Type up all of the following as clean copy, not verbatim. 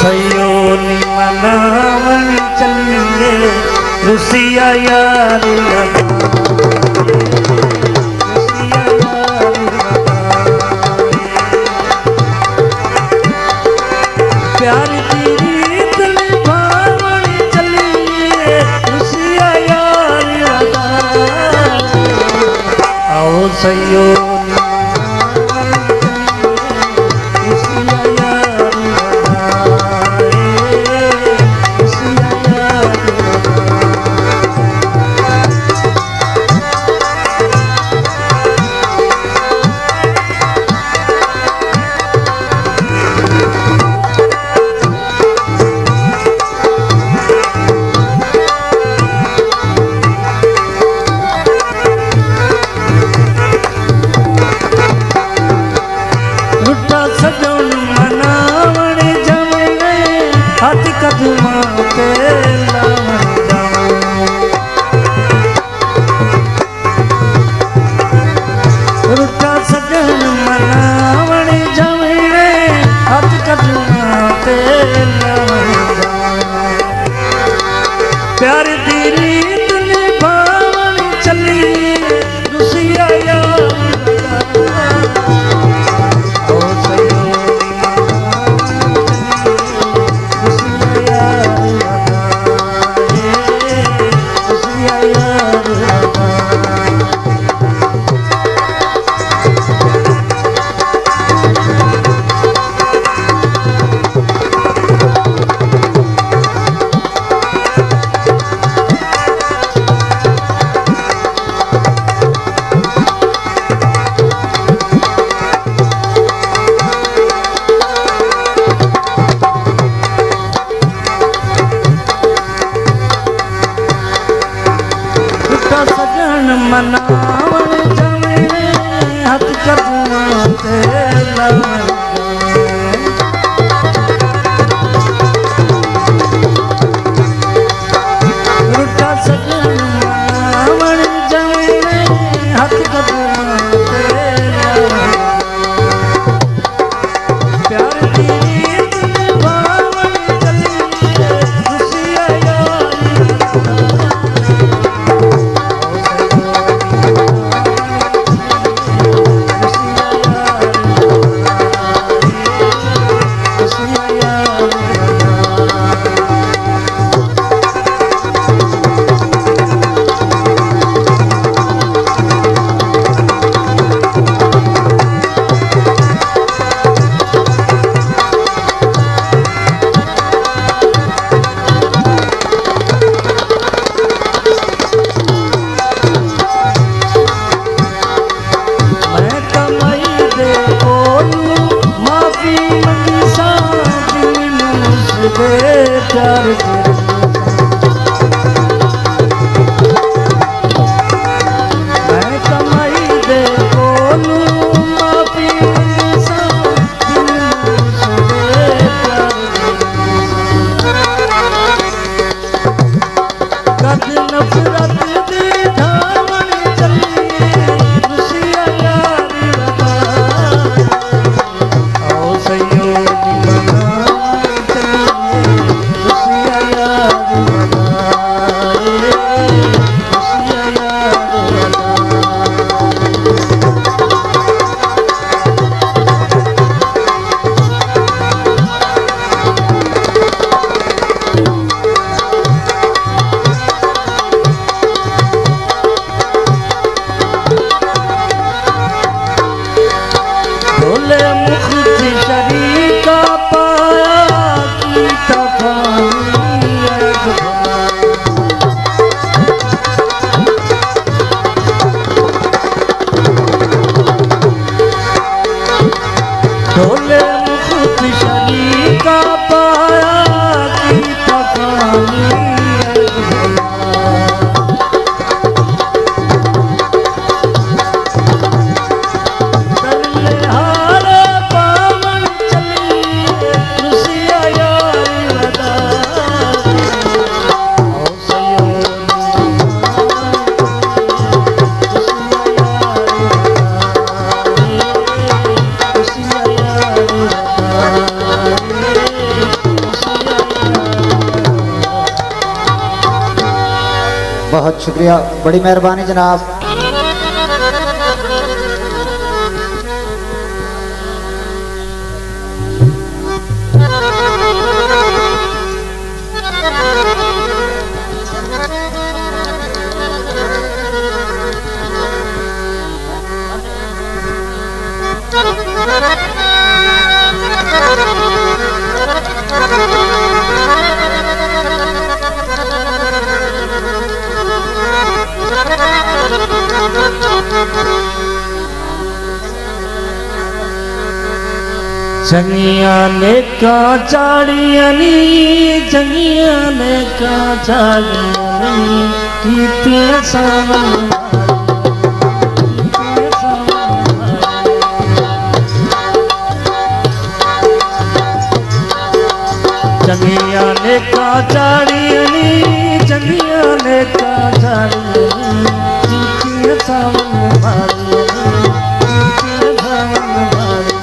सयोनी मनावन चलिए रुसिया यार प्यार की रीत निभावन चलिए रुसिया यार आओ सयोनी प्यार दी रीत निभावन चली रुसिया यार ओ सयोनी रुसिया यार सजन मनावन जमे हाथ कदमा ते रुटा सजन मनावन जमे हाथ कदमा ते प्यार की रीत निभावन चली रुसिया यार प्यार मैं कमाई दे बोलू माफी कद नफरत दी धावन चलिए रुसिया यार आओ सयोनी मनावन चलिए रुसिया बहुत शुक्रिया, बड़ी मेहरबानी जनाब। जंगिया ने का चाड़ियनी, जंगिया ने का चाड़ियनी, कीते सावन जंगिया ने का चाड़ियनी, जंगिया ने का चाड़ियनी, कीते सावन भारी, कीते सावन भारी।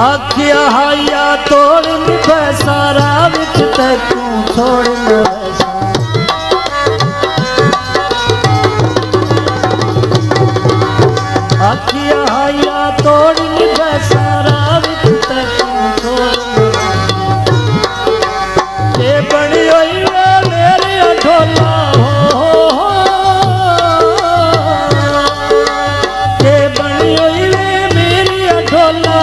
आखिया हाया तोड़ सारा बिच तू छोड़ वैसा, आखिया हाया तोड़ सारा बिच तू छोड़ के बनी हुई मेरे ढोला हो, के बनी हुई मेरी ढोला।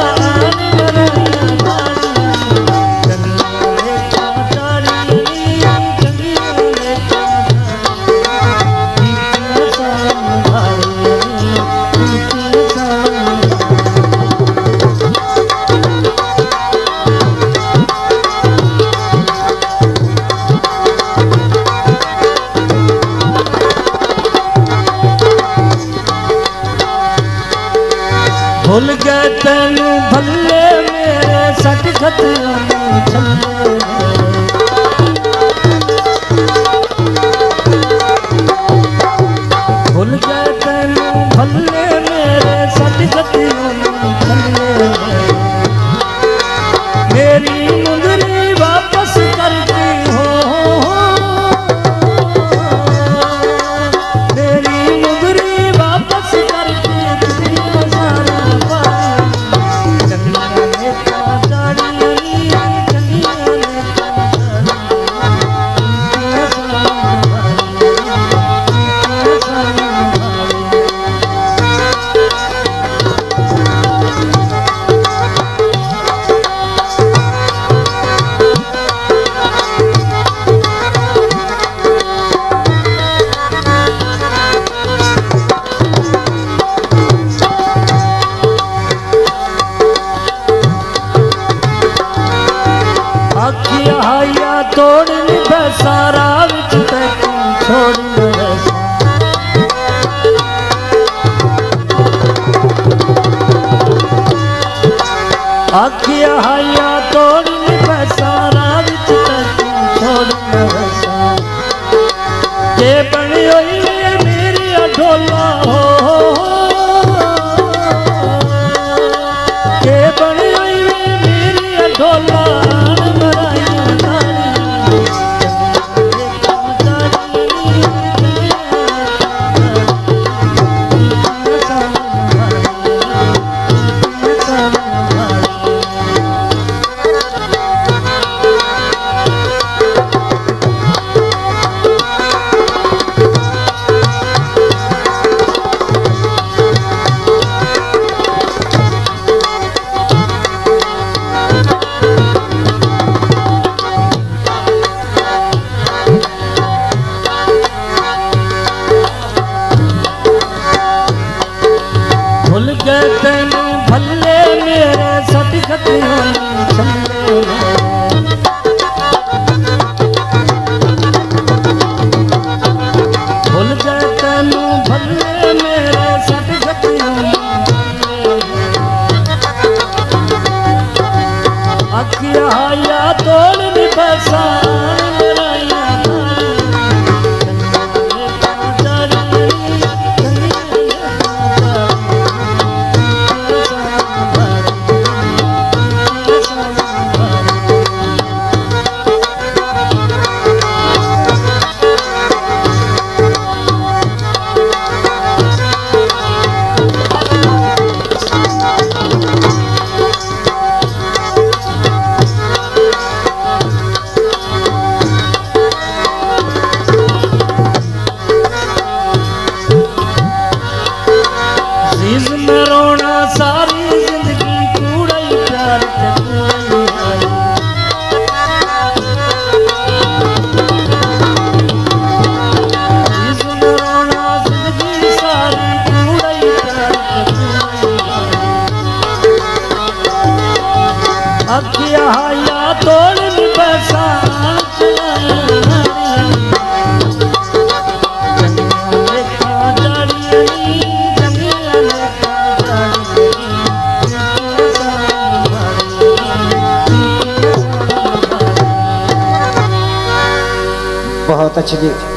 भूल गए तेनू भले मेरे सट खतियां छल्ले, भूल गए तेनू भले मेरे सट खतियां छल्ले, मेरी मुंदरी वापस करती हो, मेरी मुंदरी वापस करती तोड़ सारा बिच तू छोड़ वैसा, आखिया हाया तोड़ सारा बिच तू छोड़ वैसा, के बनी हुई मेरी ढोला हो, के बनी हुई मेरी ढोला। भूल गए तेनू भले मेरे सट खतियां छल्ले, भूल गए तेनू भले मेरे सट खतियां छल्ले, आखिया आखिया हाया तोड़ बसान बहुत अच्छी जी।